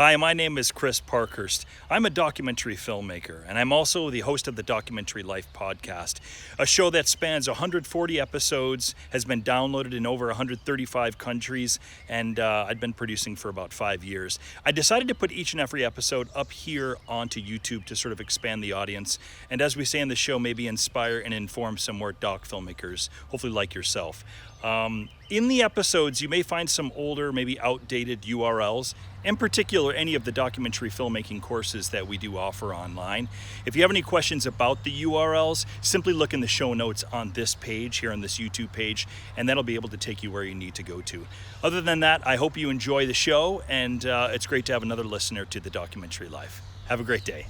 Hi, my name is Chris Parkhurst. I'm a documentary filmmaker, and I'm also the host of the Documentary Life podcast, a show that spans 140 episodes, has been downloaded in over 135 countries, and I've been producing for about 5 years. I decided to put each and every episode up here onto YouTube to sort of expand the audience, and as we say in the show, maybe inspire and inform some more doc filmmakers, hopefully like yourself. In the episodes, you may find some older, maybe outdated URLs, in particular any of the documentary filmmaking courses that we do offer online. If you have any questions about the URLs, simply look in the show notes on this page, here on this YouTube page, and that'll be able to take you where you need to go to. Other than that, I hope you enjoy the show, and it's great to have another listener to the Documentary Life. Have a great day.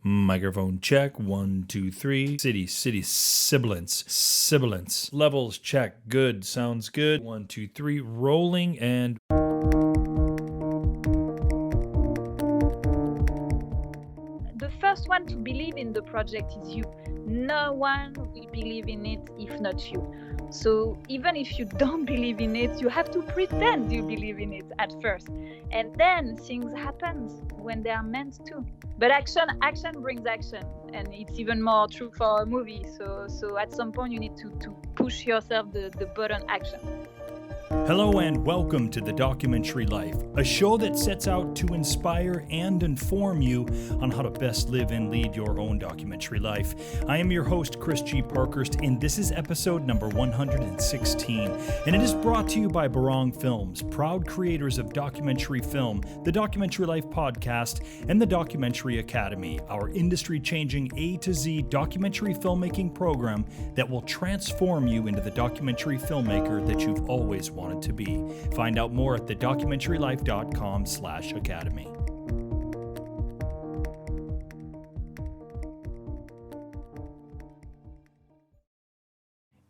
Microphone check, 1, 2, 3. City, sibilance. Levels check, good, sounds good. 1, 2, 3, rolling and... The first one to believe in the project is you. No one will believe in it if not you. So even if you don't believe in it, you have to pretend you believe in it at first. And then things happen when they are meant to. But action brings action. And it's even more true for a movie. So at some point you need to push yourself the button action. Hello and welcome to The Documentary Life, a show that sets out to inspire and inform you on how to best live and lead your own documentary life. I am your host, Chris G. Parkhurst, and this is episode number 116. And it is brought to you by Barong Films, proud creators of documentary film, the Documentary Life podcast, and the Documentary Academy, our industry-changing A to Z documentary filmmaking program that will transform you into the documentary filmmaker that you've always wanted to be. Find out more at thedocumentarylife.com/academy.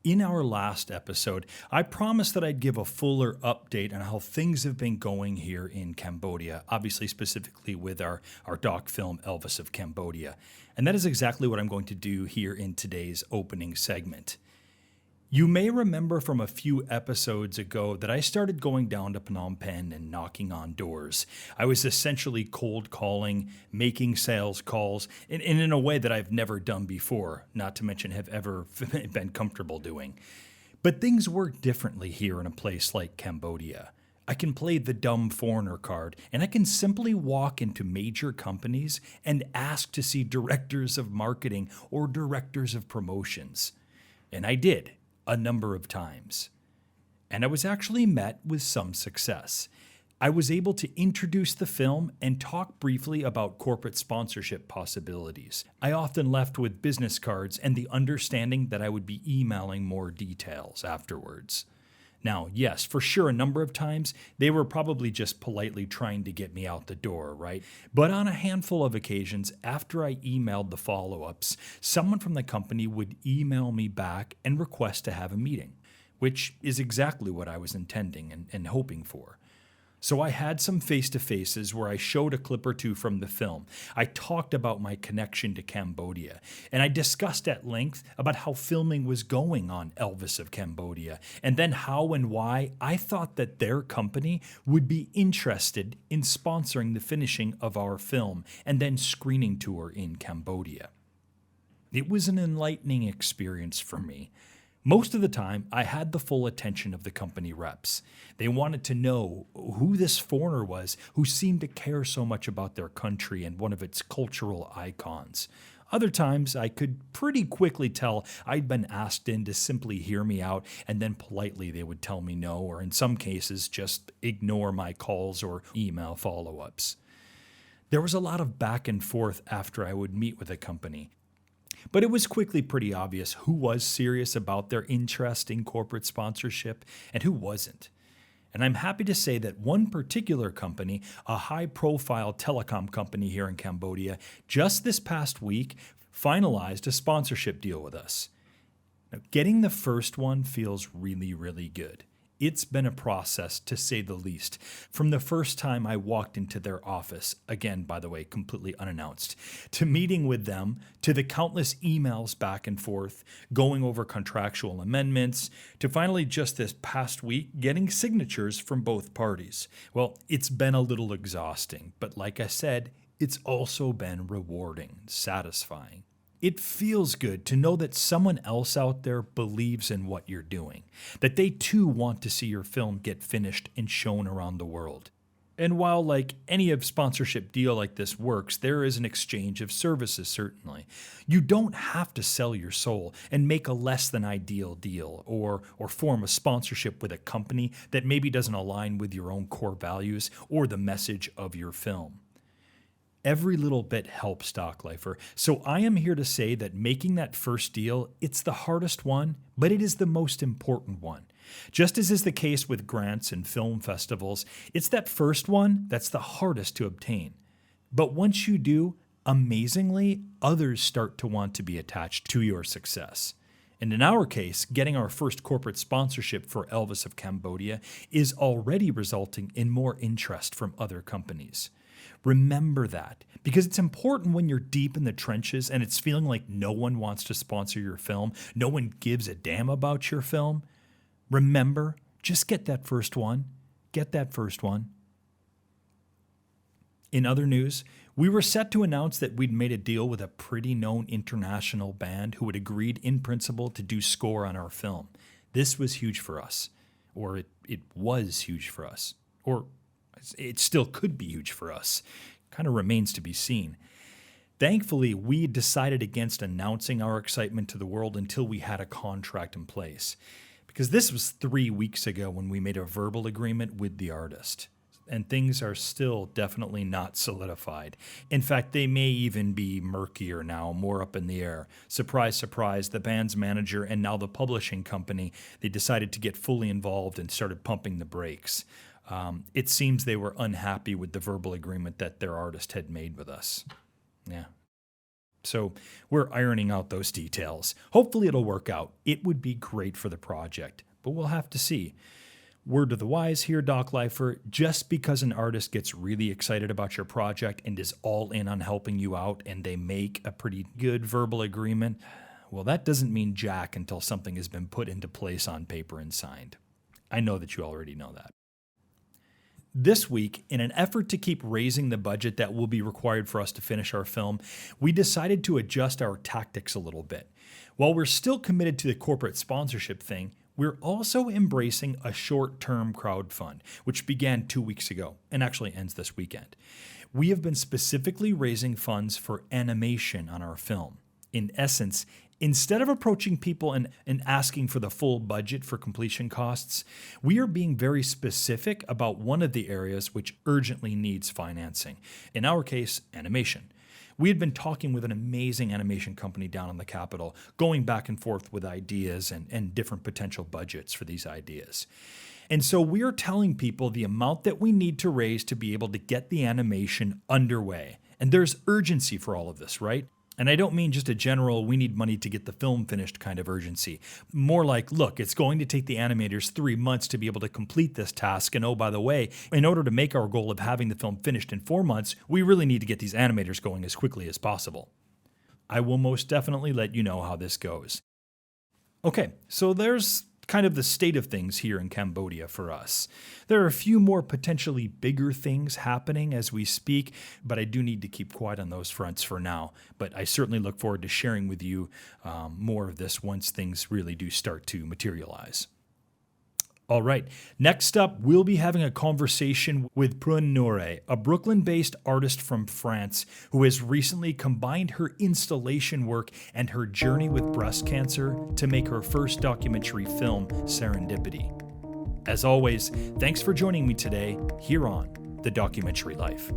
In our last episode, I promised that I'd give a fuller update on how things have been going here in Cambodia, obviously specifically with our doc film Elvis of Cambodia. And that is exactly what I'm going to do here in today's opening segment. You may remember from a few episodes ago that I started going down to Phnom Penh and knocking on doors. I was essentially cold calling, making sales calls, and in a way that I've never done before, not to mention have ever been comfortable doing. But things work differently here in a place like Cambodia. I can play the dumb foreigner card, and I can simply walk into major companies and ask to see directors of marketing or directors of promotions. And I did. A number of times. And I was actually met with some success. I was able to introduce the film and talk briefly about corporate sponsorship possibilities. I often left with business cards and the understanding that I would be emailing more details afterwards. Now, yes, for sure, a number of times, they were probably just politely trying to get me out the door, right? But on a handful of occasions, after I emailed the follow-ups, someone from the company would email me back and request to have a meeting, which is exactly what I was intending and hoping for. So I had some face-to-faces where I showed a clip or two from the film. I talked about my connection to Cambodia, and I discussed at length about how filming was going on Elvis of Cambodia, and then how and why I thought that their company would be interested in sponsoring the finishing of our film and then screening tour in Cambodia. It was an enlightening experience for me. Most of the time, I had the full attention of the company reps. They wanted to know who this foreigner was who seemed to care so much about their country and one of its cultural icons. Other times, I could pretty quickly tell I'd been asked in to simply hear me out, and then politely they would tell me no, or in some cases, just ignore my calls or email follow-ups. There was a lot of back and forth after I would meet with a company. But it was quickly pretty obvious who was serious about their interest in corporate sponsorship and who wasn't. And I'm happy to say that one particular company, a high-profile telecom company here in Cambodia, just this past week finalized a sponsorship deal with us. Now, getting the first one feels really, really good. It's been a process, to say the least. From the first time I walked into their office, again, by the way, completely unannounced, to meeting with them, to the countless emails back and forth, going over contractual amendments, to finally just this past week getting signatures from both parties. Well, it's been a little exhausting, but like I said, it's also been rewarding, satisfying. It feels good to know that someone else out there believes in what you're doing, that they too want to see your film get finished and shown around the world. And while like any sponsorship deal like this works, there is an exchange of services, certainly. You don't have to sell your soul and make a less than ideal deal or form a sponsorship with a company that maybe doesn't align with your own core values or the message of your film. Every little bit helps, Doc Lifer. So I am here to say that making that first deal, it's the hardest one, but it is the most important one. Just as is the case with grants and film festivals, it's that first one that's the hardest to obtain. But once you do, amazingly, others start to want to be attached to your success. And in our case, getting our first corporate sponsorship for Elvis of Cambodia is already resulting in more interest from other companies. Remember that, because it's important when you're deep in the trenches and it's feeling like no one wants to sponsor your film, no one gives a damn about your film. Remember, just get that first one. Get that first one. In other news, we were set to announce that we'd made a deal with a pretty known international band who had agreed in principle to do score on our film. This was huge for us, or it was huge for us, or it still could be huge for us. Kind of remains to be seen. Thankfully, we decided against announcing our excitement to the world until we had a contract in place. Because this was 3 weeks ago when we made a verbal agreement with the artist. And things are still definitely not solidified. In fact, they may even be murkier now, more up in the air. Surprise, surprise, the band's manager and now the publishing company, they decided to get fully involved and started pumping the brakes. It seems they were unhappy with the verbal agreement that their artist had made with us. Yeah. So we're ironing out those details. Hopefully it'll work out. It would be great for the project, but we'll have to see. Word to the wise here, Doc Lifer, just because an artist gets really excited about your project and is all in on helping you out and they make a pretty good verbal agreement, well, that doesn't mean jack until something has been put into place on paper and signed. I know that you already know that. This week, in an effort to keep raising the budget that will be required for us to finish our film, we decided to adjust our tactics a little bit. While we're still committed to the corporate sponsorship thing, we're also embracing a short-term crowdfund, which began 2 weeks ago and actually ends this weekend. We have been specifically raising funds for animation on our film. In essence, instead of approaching people and asking for the full budget for completion costs, we are being very specific about one of the areas which urgently needs financing. In our case, animation. We had been talking with an amazing animation company down in the capital, going back and forth with ideas and different potential budgets for these ideas. And so we are telling people the amount that we need to raise to be able to get the animation underway. And there's urgency for all of this, right? And I don't mean just a general, we need money to get the film finished kind of urgency. More like, look, it's going to take the animators 3 months to be able to complete this task. And oh, by the way, in order to make our goal of having the film finished in 4 months, we really need to get these animators going as quickly as possible. I will most definitely let you know how this goes. Okay, so there's kind of the state of things here in Cambodia for us. There are a few more potentially bigger things happening as we speak, but I do need to keep quiet on those fronts for now. But I certainly look forward to sharing with you more of this once things really do start to materialize. All right, next up, we'll be having a conversation with Prune Nourry, a Brooklyn-based artist from France who has recently combined her installation work and her journey with breast cancer to make her first documentary film, Serendipity. As always, thanks for joining me today here on The Documentary Life.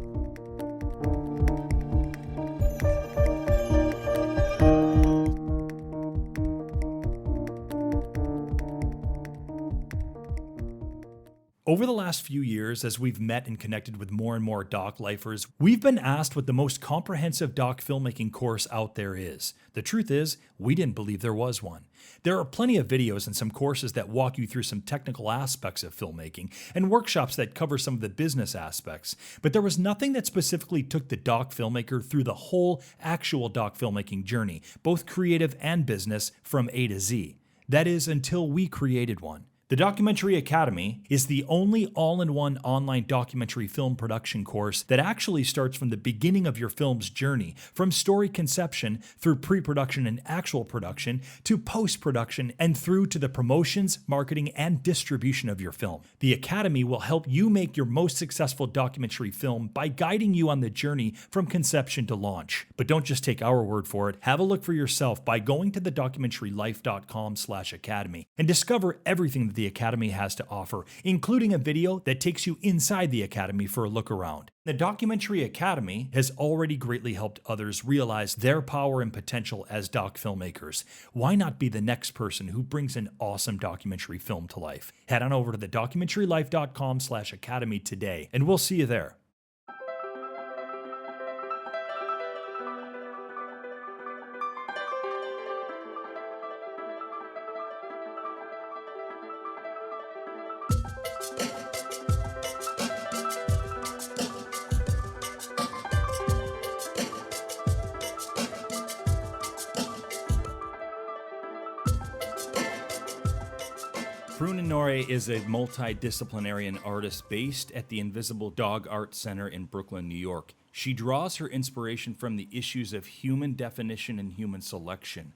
Over the last few years, as we've met and connected with more and more doc lifers, we've been asked what the most comprehensive doc filmmaking course out there is. The truth is, we didn't believe there was one. There are plenty of videos and some courses that walk you through some technical aspects of filmmaking and workshops that cover some of the business aspects, but there was nothing that specifically took the doc filmmaker through the whole actual doc filmmaking journey, both creative and business, from A to Z. That is, until we created one. The Documentary Academy is the only all-in-one online documentary film production course that actually starts from the beginning of your film's journey, from story conception through pre-production and actual production to post-production and through to the promotions, marketing, and distribution of your film. The Academy will help you make your most successful documentary film by guiding you on the journey from conception to launch. But don't just take our word for it. Have a look for yourself by going to thedocumentarylife.com/academy and discover everything that the Academy has to offer, including a video that takes you inside the Academy for a look around. The Documentary Academy has already greatly helped others realize their power and potential as doc filmmakers. Why not be the next person who brings an awesome documentary film to life? Head on over to thedocumentarylife.com/academy today, and we'll see you there. Prune Nourry is a multidisciplinary artist based at the Invisible Dog Art Center in Brooklyn, New York. She draws her inspiration from the issues of human definition and human selection.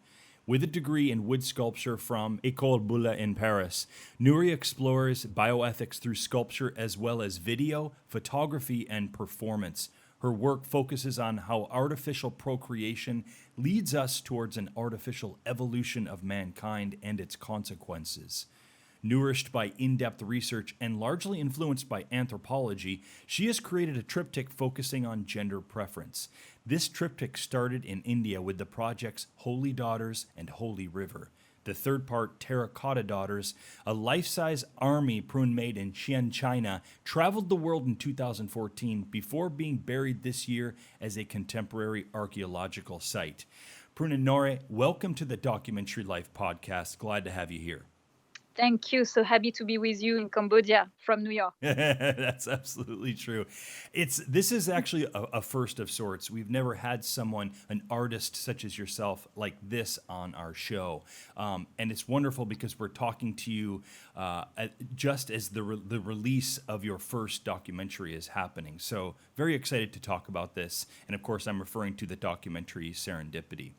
With a degree in wood sculpture from École Boulle in Paris, Nourry explores bioethics through sculpture as well as video, photography, and performance. Her work focuses on how artificial procreation leads us towards an artificial evolution of mankind and its consequences. Nourished by in-depth research and largely influenced by anthropology, she has created a triptych focusing on gender preference. This triptych started in India with the projects Holy Daughters and Holy River. The third part, Terracotta Daughters, a life-size army Prune made in Xi'an, China, traveled the world in 2014 before being buried this year as a contemporary archaeological site. Prune Nourry, welcome to the Documentary Life podcast. Glad to have you here. Thank you. So happy to be with you in Cambodia from New York. That's absolutely true. This is actually a first of sorts. We've never had someone, an artist such as yourself, like this on our show. And it's wonderful because we're talking to you just as the release of your first documentary is happening. So very excited to talk about this. And of course, I'm referring to the documentary Serendipity.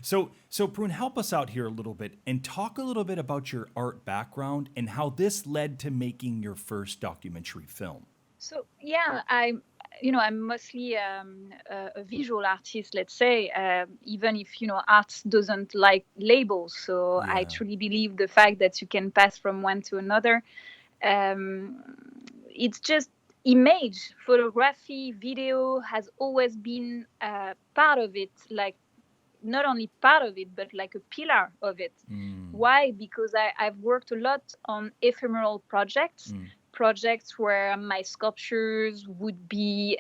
So Prune, help us out here a little bit and talk a little bit about your art background and how this led to making your first documentary film. So yeah, I'm mostly a visual artist, let's say, even if, art doesn't like labels. So Yeah. I truly believe the fact that you can pass from one to another. It's just image, photography, video has always been part of it, like not only part of it, but like a pillar of it. Why? Because I've worked a lot on ephemeral projects. Projects where my sculptures would be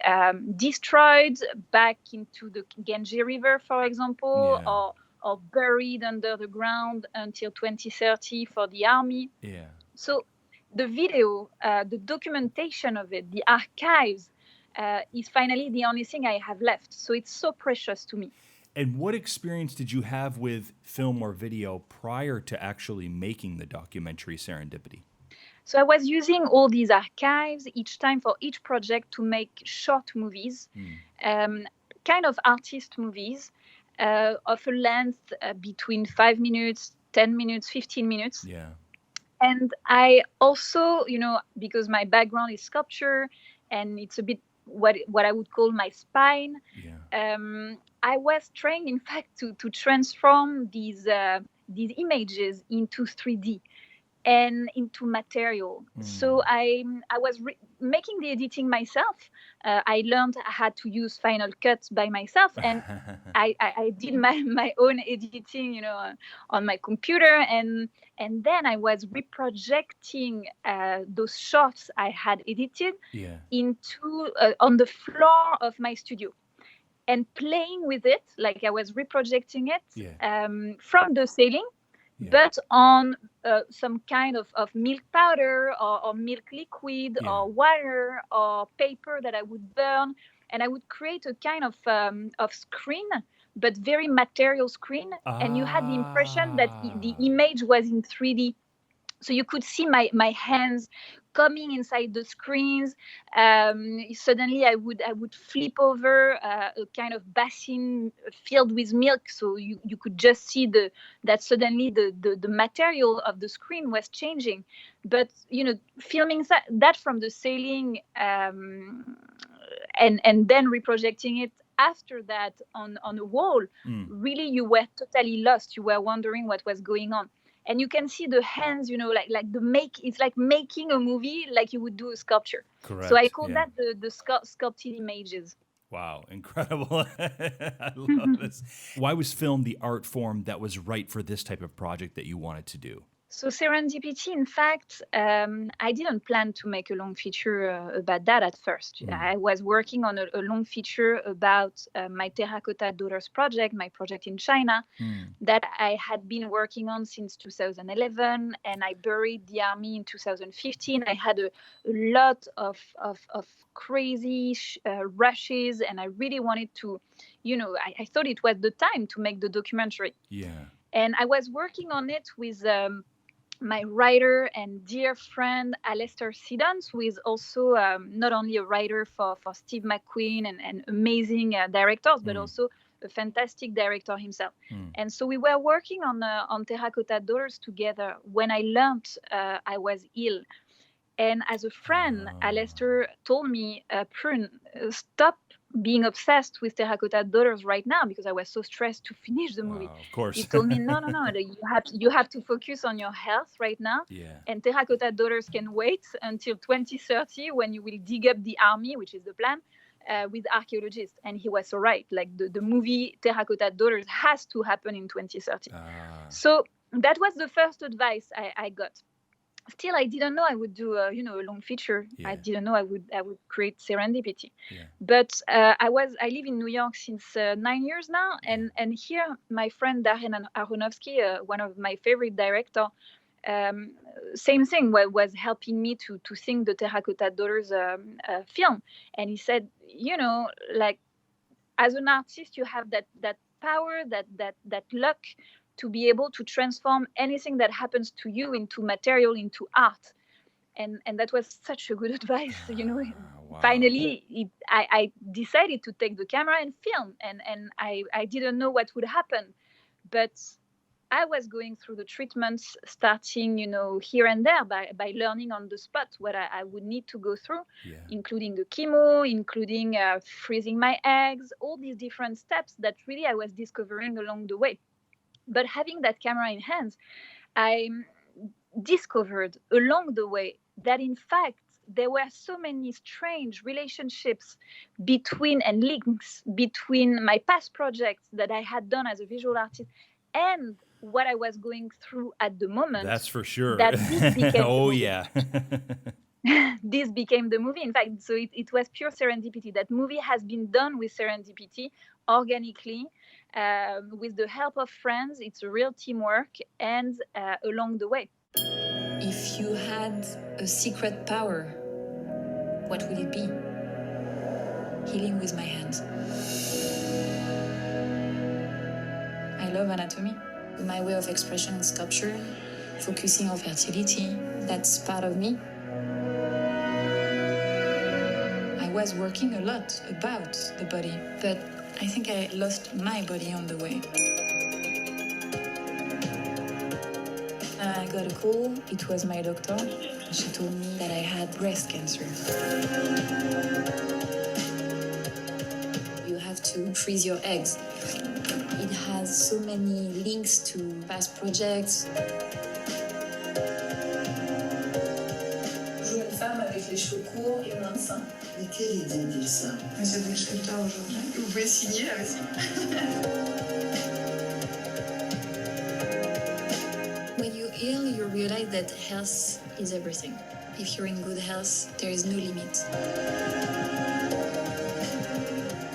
destroyed back into the Ganges River, for example, Yeah. or buried under the ground until 2030 for the army. Yeah. So the video, the documentation of it, the archives, is finally the only thing I have left. So it's so precious to me. And what experience did you have with film or video prior to actually making the documentary Serendipity? So I was using all these archives each time for each project to make short movies, kind of artist movies of a length between 5 minutes, 10 minutes, 15 minutes. Yeah. And I also, because my background is sculpture and it's a bit what I would call my spine, I was trained, in fact, to transform these images into 3D. And into material. So I was making the editing myself, I learned I had to use Final Cut by myself, and I did my own editing, on my computer, and then I was reprojecting those shots I had edited Yeah. into on the floor of my studio, and playing with it, like I was reprojecting it Yeah. from the ceiling, Yeah. but on some kind of milk powder or milk liquid Yeah. or water or paper that I would burn, and I would create a kind of screen, but very material screen, and you had the impression that the image was in 3D. So you could see my hands coming inside the screens. Suddenly I would flip over a kind of basin filled with milk, so you could just see that suddenly the material of the screen was changing. But filming that from the ceiling, and then reprojecting it after that on a wall, really you were totally lost. You were wondering what was going on. And you can see the hands, like it's like making a movie, like you would do a sculpture. Correct. So I call Yeah. that the sculpted images. Wow, incredible. I love this. Why was film the art form that was right for this type of project that you wanted to do? So serendipity, in fact, I didn't plan to make a long feature about that at first. I was working on a long feature about my Terracotta Daughters project, my project in China, that I had been working on since 2011, and I buried the army in 2015. I had a lot of crazy rushes, and I really wanted to, I thought it was the time to make the documentary. Yeah. And I was working on it with my writer and dear friend Alistair Siddons, who is also not only a writer for Steve McQueen and amazing directors, but also a fantastic director himself. And so we were working on Terracotta Daughters together when I learned I was ill. And as a friend, Alistair told me, Prune, stop being obsessed with Terracotta Daughters right now, because I was so stressed to finish the movie. Of course. He told me, no, you have to focus on your health right now. Yeah. And Terracotta Daughters can wait until 2030, when you will dig up the army, which is the plan, with archaeologists. And he was so right. Like the movie Terracotta Daughters has to happen in 2030. So that was the first advice I got. Still, I didn't know I would do a long feature. Yeah. I didn't know I would create serendipity. Yeah. But I live in New York since 9 years now, and here my friend Darren Aronofsky, one of my favorite directors, same thing, was helping me to think the Terracotta Daughters film. And he said, like, as an artist, you have that power, that luck, to be able to transform anything that happens to you into material, into art. And that was such a good advice. Wow. Finally, I decided to take the camera and film, and I didn't know what would happen. But I was going through the treatments, starting, here and there, by learning on the spot what I would need to go through, including the chemo, including freezing my eggs, all these different steps that really I was discovering along the way. But having that camera in hands, I discovered along the way that, in fact, there were so many strange relationships between and links between my past projects that I had done as a visual artist and what I was going through at the moment. That's for sure. That this became yeah. This became the movie. In fact, so it was pure serendipity. That movie has been done with serendipity, organically, with the help of friends. It's a real teamwork, and along the way. If you had a secret power, what would it be? Healing with my hands. I love anatomy. My way of expression in sculpture, focusing on fertility, that's part of me. I was working a lot about the body, but I think I lost my body on the way. I got a call. It was my doctor. She told me that I had breast cancer. You have to freeze your eggs. It has so many links to past projects. Je suis une femme avec les cheveux courts et moins de seins. Mais quelle idée dit ça? Monsieur le sculpteur aujourd'hui. Vous pouvez signer là aussi. When you heal, you realize that health is everything. If you're in good health, there is no limit.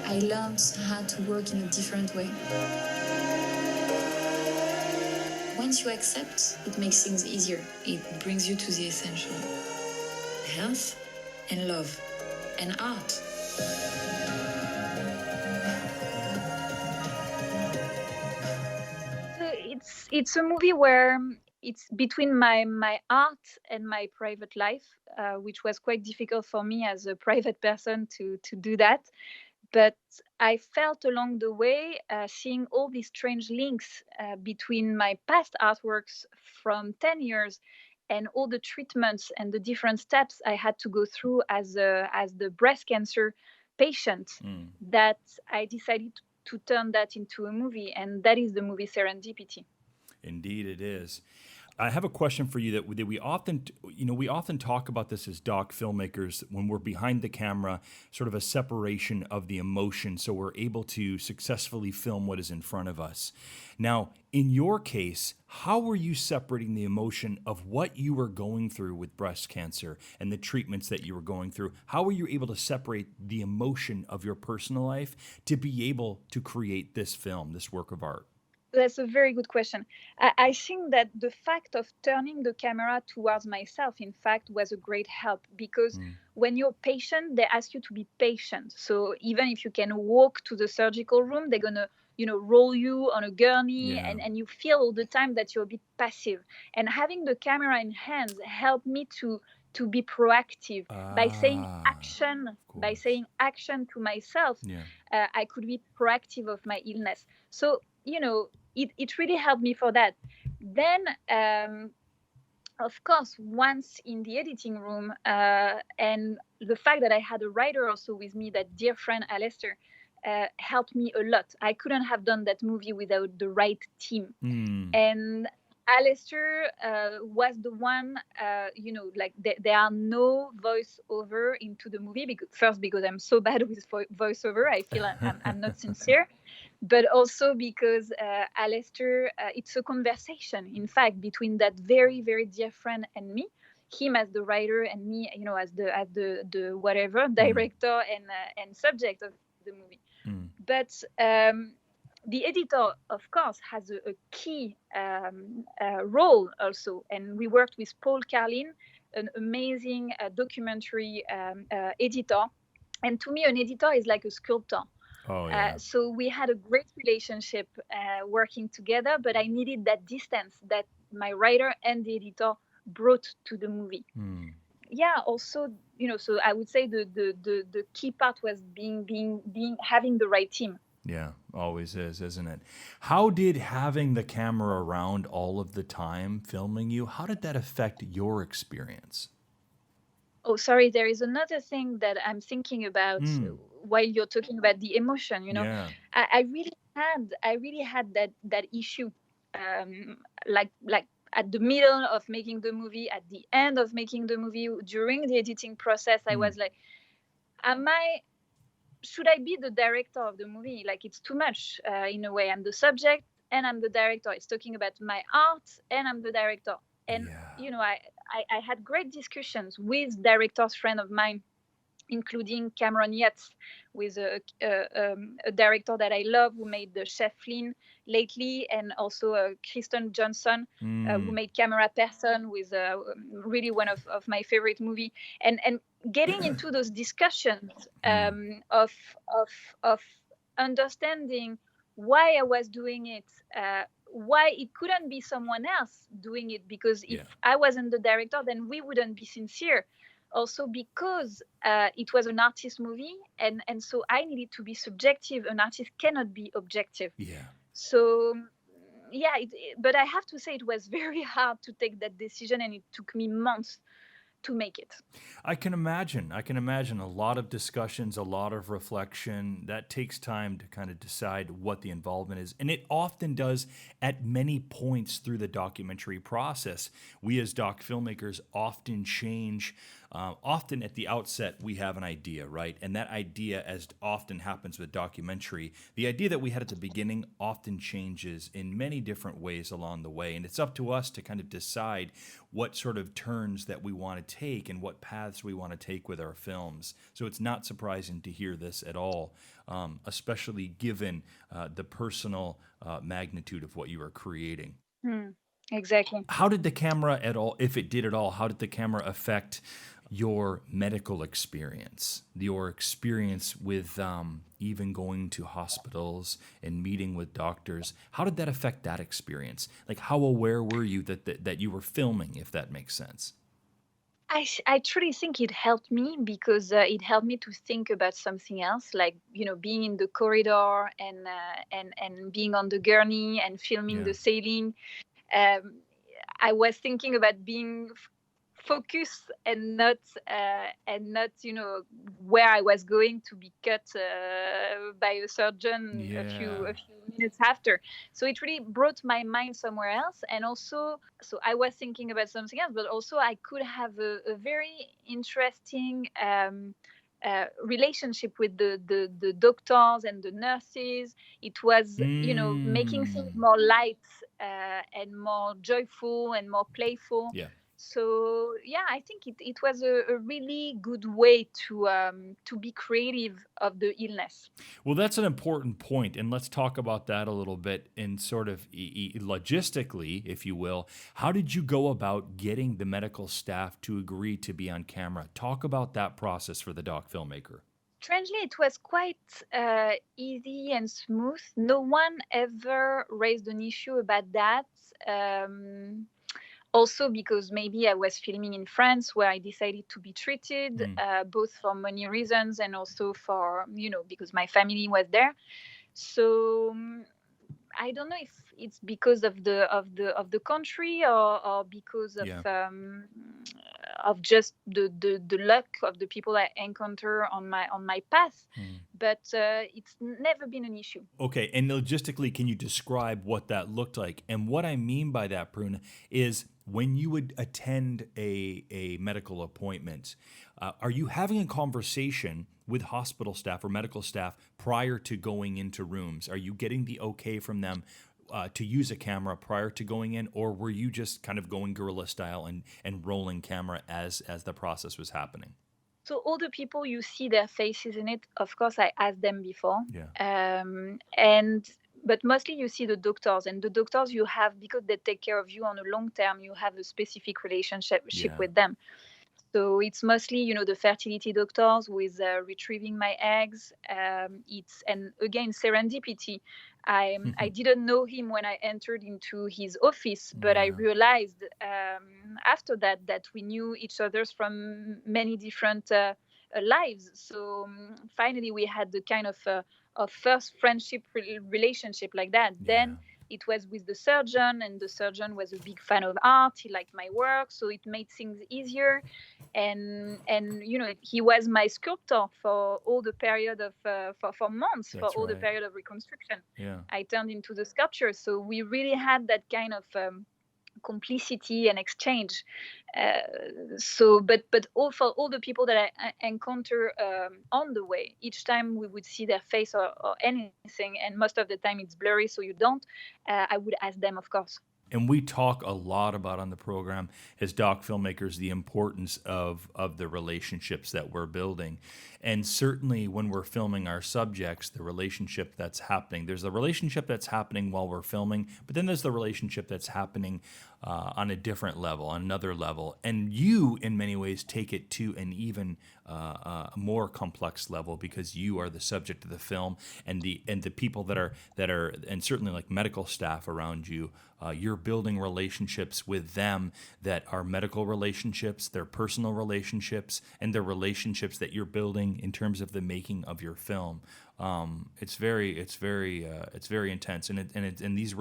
I learned how to work in a different way. Once you accept, it makes things easier. It brings you to the essential. Health and love and art. It's a movie where it's between my art and my private life, which was quite difficult for me as a private person to do that. But I felt along the way, seeing all these strange links between my past artworks from 10 years and all the treatments and the different steps I had to go through as the breast cancer patient, that I decided to turn that into a movie. And that is the movie Serendipity. Indeed, it is. I have a question for you that we often, we often talk about this as doc filmmakers when we're behind the camera, sort of a separation of the emotion, so we're able to successfully film what is in front of us. Now, in your case, how were you separating the emotion of what you were going through with breast cancer and the treatments that you were going through? How were you able to separate the emotion of your personal life to be able to create this film, this work of art? That's a very good question. I think that the fact of turning the camera towards myself, in fact, was a great help, because when you're patient, they ask you to be patient. So even if you can walk to the surgical room, they're going to roll you on a gurney, and you feel all the time that you're a bit passive. And having the camera in hands helped me to be proactive by saying action, to myself. I could be proactive of my illness. So it really helped me for that. Then of course, once in the editing room, and the fact that I had a writer also with me, that dear friend Alistair, helped me a lot. I couldn't have done that movie without the right team. And Alistair was the one, like there are no voiceover into the movie, because I'm so bad with voiceover. I feel I'm not sincere, but also because Alistair, it's a conversation, in fact, between that very, very dear friend and me, him as the writer and me, as the whatever director and subject of the movie. But the editor, of course, has a key role also. And we worked with Paul Carlin, an amazing documentary editor. And to me, an editor is like a sculptor. So we had a great relationship working together, but I needed that distance that my writer and the editor brought to the movie. Also, so I would say the key part was having the right team. Yeah, always is, isn't it? How did having the camera around all of the time filming you, how did that affect your experience? Oh, sorry, there is another thing that I'm thinking about while you're talking about the emotion. I really had that issue, like at the middle of making the movie, at the end of making the movie, during the editing process. I was like, should I be the director of the movie? Like, it's too much in a way. I'm the subject and I'm the director. It's talking about my art and I'm the director. And I had great discussions with directors, friend of mine, including Cameron Yates, with a director that I love, who made the Chef Flynn lately, and also Kristen Johnson, who made Camera Person, with really one of my favorite movie. And getting into those discussions of understanding why I was doing it, why it couldn't be someone else doing it, because if I wasn't the director, then we wouldn't be sincere. Also because it was an artist movie, and so I needed to be subjective. An artist cannot be objective. So but I have to say it was very hard to take that decision, and it took me months to make it. I can imagine a lot of discussions, a lot of reflection. That takes time to kind of decide what the involvement is. And it often does at many points through the documentary process. We as doc filmmakers often change often at the outset we have an idea, right? And that idea, as often happens with documentary, the idea that we had at the beginning often changes in many different ways along the way. And it's up to us to kind of decide what sort of turns that we want to take and what paths we want to take with our films. So it's not surprising to hear this at all, especially given the personal magnitude of what you are creating. Hmm, exactly. How did the camera at all, if it did at all, how did the camera affect your medical experience, your experience with even going to hospitals and meeting with doctors? How did that affect that experience? Like, how aware were you that you were filming, if that makes sense? I truly think it helped me because it helped me to think about something else, like being in the corridor and being on the gurney and filming Yeah. the sailing. Um, I was thinking about being focused and not where I was going to be cut by a surgeon Yeah. a few minutes after. So it really brought my mind somewhere else, and also so I was thinking about something else, but also I could have a very interesting relationship with the doctors and the nurses. It was making things Mm. more light and more joyful and more playful. Yeah. So yeah, I think it was a really good way to be creative of the illness. Well, that's an important point, and let's talk about that a little bit in sort of logistically, if you will. How did you go about getting the medical staff to agree to be on camera? Talk about that process for the doc filmmaker. Strangely, it was quite easy and smooth. No one ever raised an issue about that. Um, Also, because maybe I was filming in France, where I decided to be treated, Mm. both for money reasons and also for because my family was there. So I don't know if it's because of the country, or because Yeah. of just the luck of the people I encounter on my path, Mm. but it's never been an issue. Okay, and logistically, can you describe what that looked like? And what I mean by that, Prune, is when you would attend a medical appointment, are you having a conversation with hospital staff or medical staff prior to going into rooms? Are you getting the okay from them to use a camera prior to going in, or were you just kind of going guerrilla style and rolling camera as the process was happening? So all the people you see their faces in it, of course, I asked them before, Yeah. and but mostly you see the doctors, and the doctors you have, because they take care of you on a long term. You have a specific relationship Yeah. with them. So it's mostly, the fertility doctors who is retrieving my eggs. It's and again serendipity. I didn't know him when I entered into his office, but I Yeah. realized after that we knew each other's from many different lives. So finally we had the kind of first friendship relationship like that. Yeah. Then it was with the surgeon, and the surgeon was a big fan of art. He liked my work, so it made things easier. And he was my sculptor for all the period of for months, for That's all the right. period of reconstruction. Yeah. I turned into the sculpture, so we really had that kind of complicity and exchange. But all for all the people that I encounter on the way, each time we would see their face or anything, and most of the time it's blurry, so you don't. I would ask them, of course. And we talk a lot about on the program as doc filmmakers the importance of the relationships that we're building. And certainly when we're filming our subjects, the relationship that's happening, there's the relationship that's happening while we're filming, but then there's the relationship that's happening on a different level, on another level. And you, in many ways, take it to an even more complex level because you are the subject of the film, and the people that are and certainly like medical staff around you. You're building relationships with them that are medical relationships, their personal relationships, and the relationships that you're building in terms of the making of your film. It's very intense, and these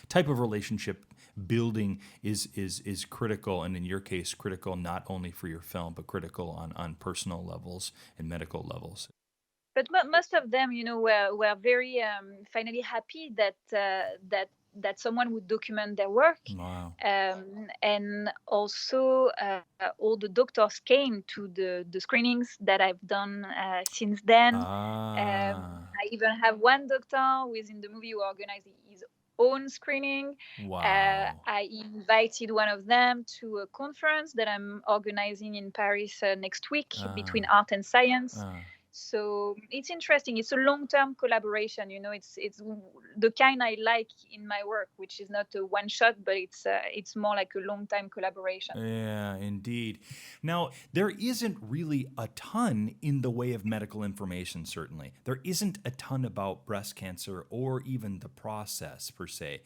type of relationship building is critical, and in your case, critical not only for your film but critical on personal levels and medical levels. But most of them, were very finally happy that that someone would document their work. Wow. And also all the doctors came to the screenings that I've done since then. I even have one doctor who is in the movie who organized his own screening. Wow. I invited one of them to a conference that I'm organizing in Paris next week between art and science. So it's interesting. It's a long-term collaboration. It's the kind I like in my work, which is not a one-shot, but it's more like a long-time collaboration. Yeah, indeed. Now, there isn't really a ton in the way of medical information, certainly. There isn't a ton about breast cancer or even the process per se.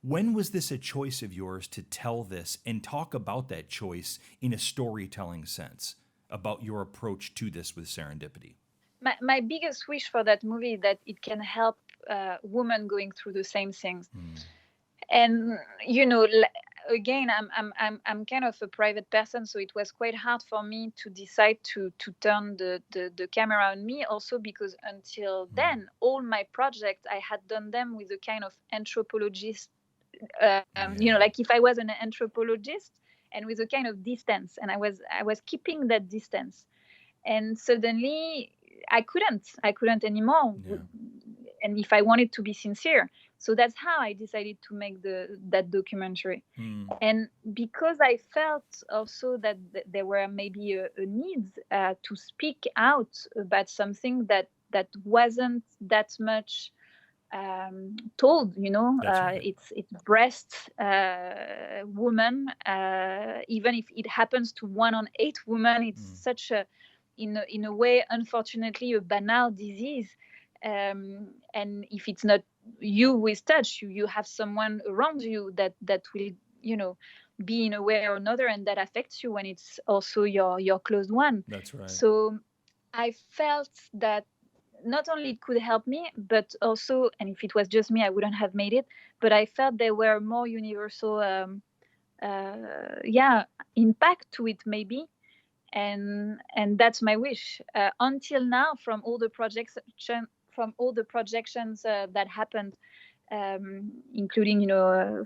When was this a choice of yours to tell this and talk about that choice in a storytelling sense, about your approach to this with Serendipity? My biggest wish for that movie is that it can help women going through the same things. And again, I'm kind of a private person, so it was quite hard for me to decide to turn the camera on me. Also because until then, all my projects I had done them with a kind of anthropologist. Like if I was an anthropologist and with a kind of distance, and I was keeping that distance, and suddenly I couldn't anymore. And if I wanted to be sincere, so that's how I decided to make that documentary. And because I felt also that there were maybe a need to speak out about something that wasn't that much told. Right. It's breast woman. Even if it happens to 1 on 8 women, it's such a in a way, unfortunately, a banal disease. And if it's not you who is touched, you have someone around you that will be in a way or another, and that affects you when it's also your close one. That's right. So I felt that not only it could help me, but also, and if it was just me, I wouldn't have made it, but I felt there were more universal impact to it maybe. And that's my wish. Until now, from all the projections that happened, including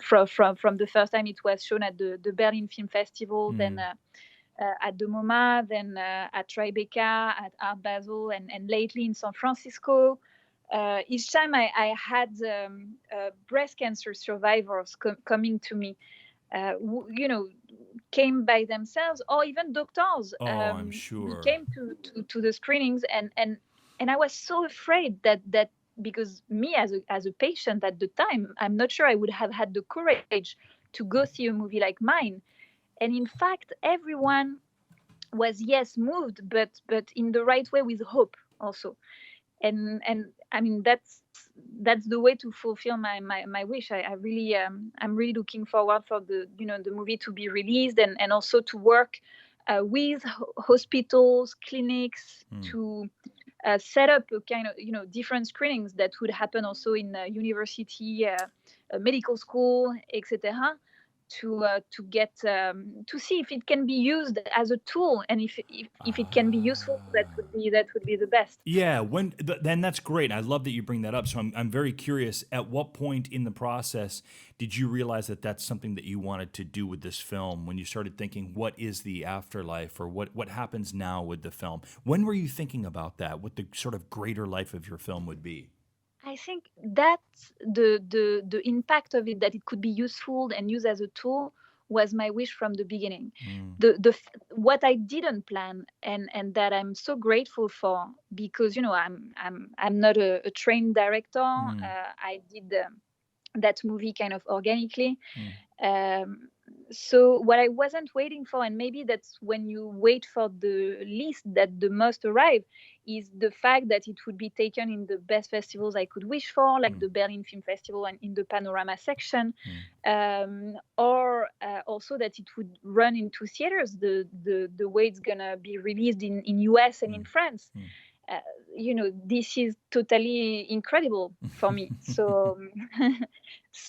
from the first time it was shown at the Berlin Film Festival, then at the MoMA, then at Tribeca, at Art Basel, and lately in San Francisco. Each time I had breast cancer survivors coming to me, came by themselves, or even doctors. I'm sure. Came to the screenings, and I was so afraid that because me as a patient at the time, I'm not sure I would have had the courage to go see a movie like mine. And in fact, everyone was moved, but in the right way, with hope also. And I mean that's the way to fulfill my wish. I'm really looking forward for the movie to be released, and also to work with hospitals, clinics, to set up a kind of different screenings that would happen also in university, medical school, etc. To get to see if it can be used as a tool, and if it can be useful, that would be the best. Yeah, then that's great. I love that you bring that up. So I'm very curious. At what point in the process did you realize that that's something that you wanted to do with this film? When you started thinking, what is the afterlife, or what happens now with the film? When were you thinking about that? What the sort of greater life of your film would be? I think that's the impact of it, that it could be useful and used as a tool, was my wish from the beginning. What I didn't plan, and that I'm so grateful for, because I'm not a trained director. I did that movie kind of organically. So what I wasn't waiting for, and maybe that's when you wait for the least that the most arrive, is the fact that it would be taken in the best festivals I could wish for, like the Berlin Film Festival and in the Panorama section, or also that it would run into theaters the way it's gonna be released in US and in France. This is totally incredible for me. So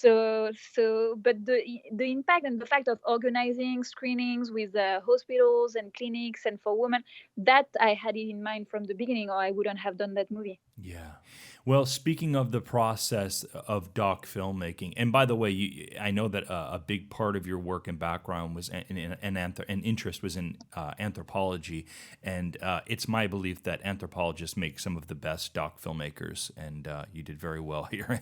But the impact and the fact of organizing screenings with hospitals and clinics and for women, that I had it in mind from the beginning, or I wouldn't have done that movie. Yeah. Well, speaking of the process of doc filmmaking, and by the way, I know that a big part of your work and background was an interest was in anthropology, and it's my belief that anthropologists make some of the best doc filmmakers, and you did very well here.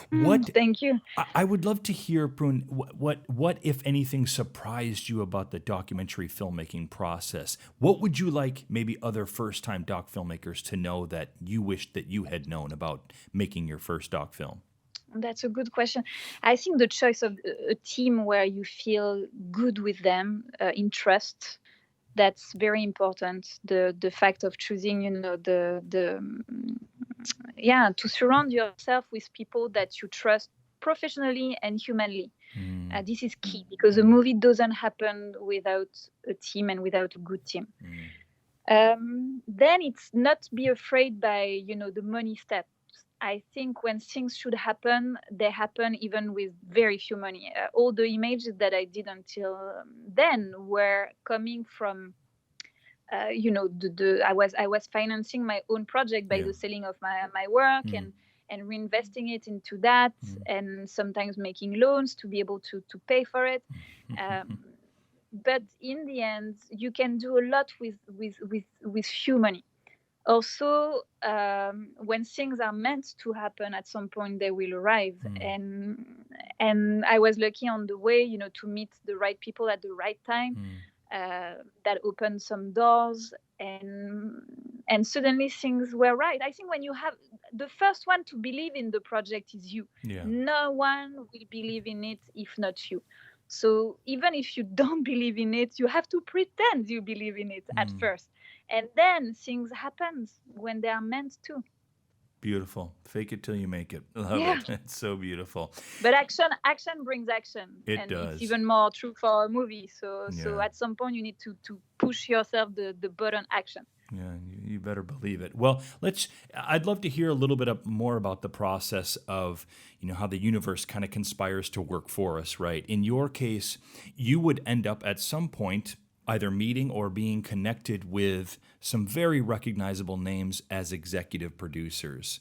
What Thank you. I would love to hear, Prune, what, if anything, surprised you about the documentary filmmaking process? What would you like maybe other first-time doc filmmakers to know that you wished that you had known about making your first doc film? That's a good question. I think the choice of a team where you feel good with them, in trust, that's very important. The fact of choosing, to surround yourself with people that you trust professionally and humanly. This is key, because a movie doesn't happen without a team and without a good team. Then it's not be afraid by the money steps. I think when things should happen, they happen even with very few money. All the images that I did until then were coming from I was financing my own project by the selling of my work and reinvesting it into that, and sometimes making loans to be able to pay for it. But in the end, you can do a lot with few money. Also, when things are meant to happen, at some point they will arrive. And I was lucky on the way, to meet the right people at the right time. That opened some doors, and suddenly things were right. I think when you have the first one to believe in the project is you. No one will believe in it if not you. So even if you don't believe in it, you have to pretend you believe in it at first, and then things happen when they are meant to. Beautiful. Fake it till you make it. Love it. It's so beautiful. But action brings action. It does. It's even more true for a movie. So at some point you need to push yourself the button action. Yeah, you better believe it. Well, I'd love to hear a little bit more about the process of, how the universe kind of conspires to work for us, right? In your case, you would end up at some point either meeting or being connected with some very recognizable names as executive producers.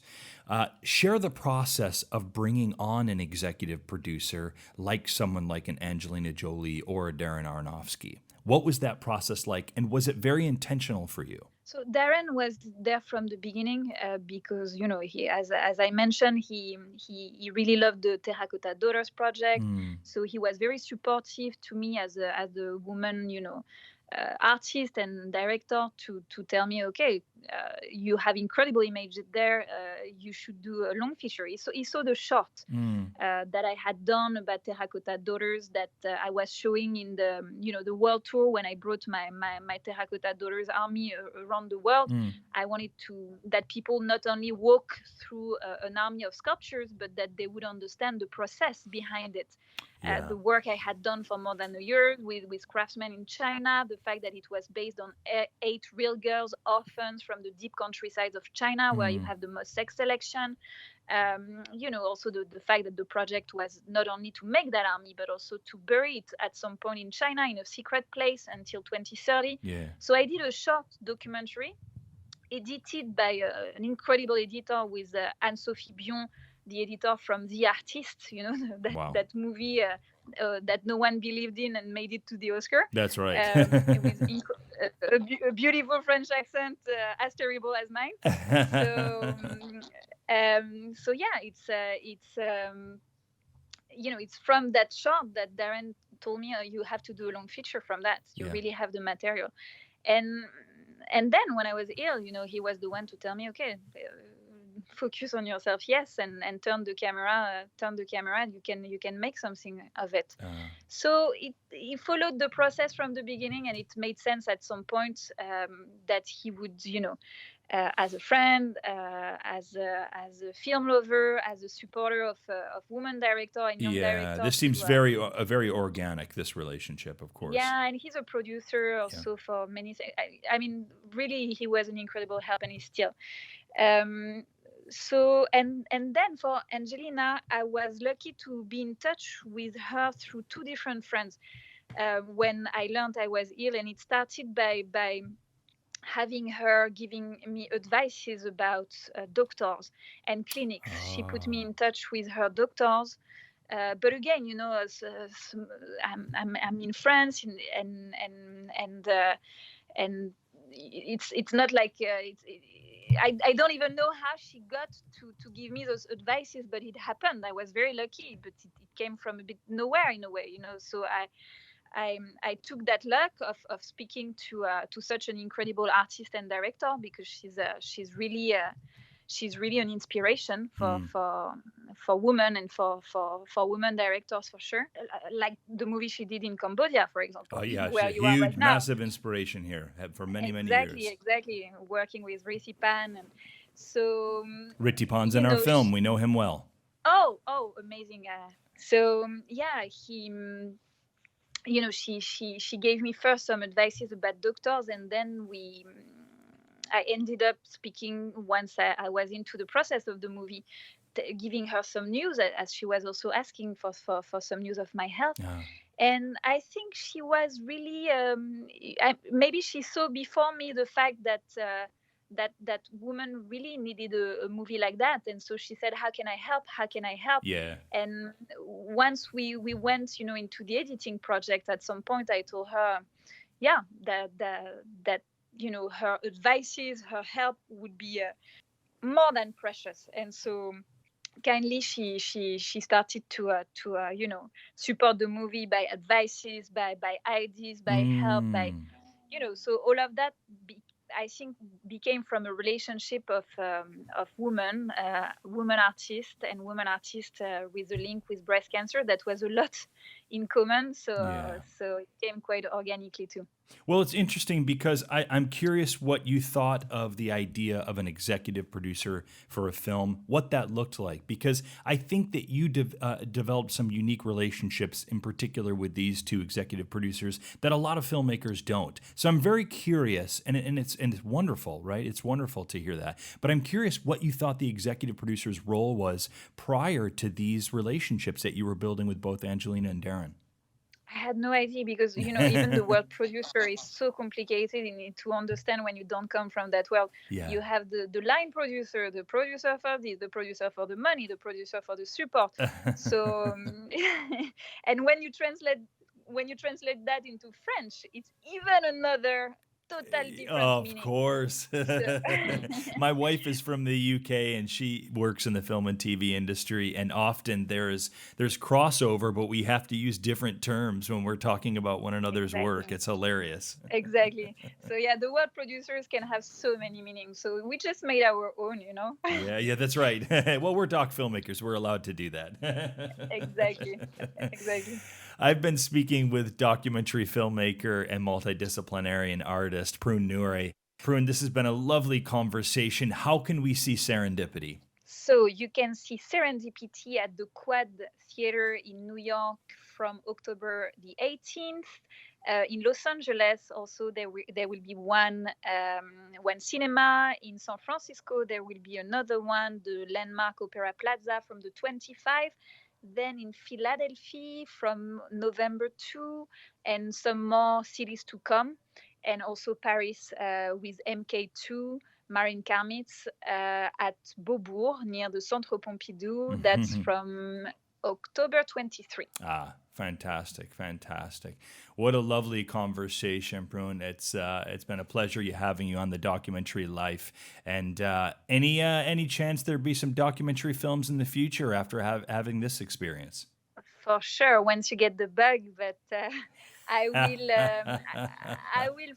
Share the process of bringing on an executive producer like someone like an Angelina Jolie or a Darren Aronofsky. What was that process like, and was it very intentional for you? So Darren was there from the beginning, because he, as I mentioned, he really loved the Terracotta Daughters project. So he was very supportive to me as a woman, artist and director, to tell me, okay, you have incredible images there. You should do a long feature. He saw the short that I had done about Terracotta Daughters that I was showing in the world tour when I brought my Terracotta Daughters army around the world. I wanted that people not only walk through an army of sculptures, but that they would understand the process behind it. The work I had done for more than a year with craftsmen in China, the fact that it was based on 8 real girls, orphans from the deep countrysides of China, where you have the most sex selection. Also the fact that the project was not only to make that army, but also to bury it at some point in China in a secret place until 2030. So I did a short documentary edited by an incredible editor with Anne-Sophie Bion, the editor from The Artist, that movie that no one believed in and made it to the Oscar. That's right. With a beautiful French accent, as terrible as mine. It's from that short that Darren told me, you have to do a long feature from that. You really have the material. And then when I was ill, he was the one to tell me, okay, focus on yourself, yes, and turn the camera, you can make something of it. So he followed the process from the beginning, and it made sense at some point that he would, as a friend, as a film lover, as a supporter of women director and young director. This seems very organic, this relationship, of course. And he's a producer also for many things. I mean, really, he was an incredible help, and he's still. And then for Angelina, I was lucky to be in touch with her through two different friends. When I learned I was ill, and it started by having her giving me advices about doctors and clinics. She put me Oh, in touch with her doctors. But again, I'm in France, and it's not like I don't even know how she got to give me those advices, but it happened. I was very lucky, but it came from a bit nowhere in a way, So I took that luck of speaking to such an incredible artist and director, because she's really an inspiration mm. for women, and for women directors, for sure. Like the movie she did in Cambodia, for Oh example, yeah, where she's a you are right huge, now. massive inspiration here for many, many Exactly, years. exactly. Working with Pan, and so Rittipan's you in our know. film. We know him well. Oh, amazing. Yeah, she gave me first some advices about doctors, and then I ended up speaking once I was into the process of the movie, giving her some news, as she was also asking for some news of my health. Yeah. And I think she was really maybe she saw before me the fact that that woman really needed a movie like that, and so she said, how can I help, how can I help? Yeah. And once we went into the editing project, at some point I told her, yeah, that her advices, her help would be more than precious. And so kindly she started to support the movie by advices, by ideas, by help, by Mm. so all of that I think became from a relationship of women artists, and women artists with a link with breast cancer that was a lot in common. Yeah. So it came quite organically too. Well, it's interesting because I'm curious what you thought of the idea of an executive producer for a film, what that looked like, because I think that you developed some unique relationships, in particular with these two executive producers, that a lot of filmmakers don't. So I'm very curious, and it's wonderful, right? It's wonderful to hear that. But I'm curious what you thought the executive producer's role was prior to these relationships that you were building with both Angelina and Darren. I had no idea, because even the word producer is so complicated. You need to understand when you don't come from that world. Yeah. You have the line producer, the producer for this, the producer for the money, the producer for the support. So and when you translate that into French, it's even another total different Of meaning. course. So My wife is from the UK and she works in the film and TV industry, and often there's crossover, but we have to use different terms when we're talking about one another's work. exactly. It's hilarious. Exactly. So yeah, the word producers can have so many meanings. So we just made our own. Yeah, that's right. Well, we're doc filmmakers. We're allowed to do that. Exactly. Exactly. I've been speaking with documentary filmmaker and multidisciplinarian artist Prune Nourry. Prune, this has been a lovely conversation. How can we see Serendipity? So you can see Serendipity at the Quad Theater in New York from October the 18th. In Los Angeles, also there will be one cinema. In San Francisco, there will be another one, the Landmark Opera Plaza, from the 25th. Then in Philadelphia from November 2, and some more cities to come. And also Paris with MK2, Marine Karmitz at Beaubourg, near the Centre Pompidou. That's from October 23. Fantastic, fantastic. What a lovely conversation, Prune. It's been a pleasure having you on the Documentary Life. And any chance there'd be some documentary films in the future after having this experience? For sure, once you get the bug, but I will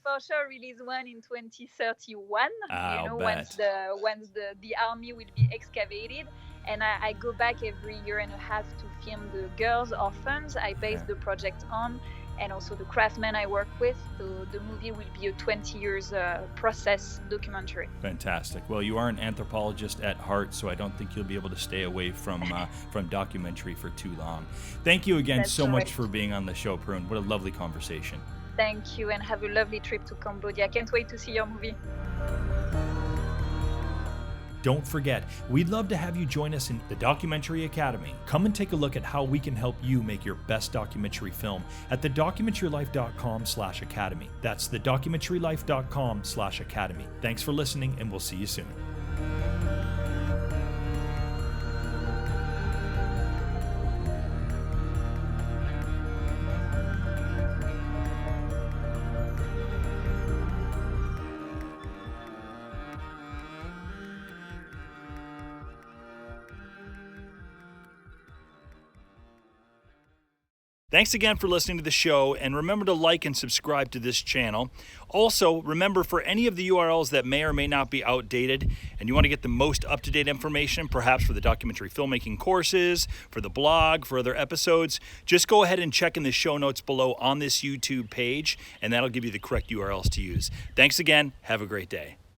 for sure release one in 2031. I'll Once bet. the army will be excavated, and I go back every year and a half to film the girls' orphans I base the project on, and also the craftsmen I work with. So the movie will be a 20 years process documentary. Fantastic. Well, you are an anthropologist at heart, so I don't think you'll be able to stay away from documentary for too long. Thank you again That's so much right. for being on the show, Prune. What a lovely conversation. Thank you, and have a lovely trip to Cambodia. I can't wait to see your movie. Don't forget, we'd love to have you join us in the Documentary Academy. Come and take a look at how we can help you make your best documentary film at thedocumentarylife.com/academy. That's thedocumentarylife.com/academy. Thanks for listening, and we'll see you soon. Thanks again for listening to the show, and remember to like and subscribe to this channel. Also, remember, for any of the URLs that may or may not be outdated and you want to get the most up-to-date information, perhaps for the documentary filmmaking courses, for the blog, for other episodes, just go ahead and check in the show notes below on this YouTube page, and that'll give you the correct URLs to use. Thanks again. Have a great day.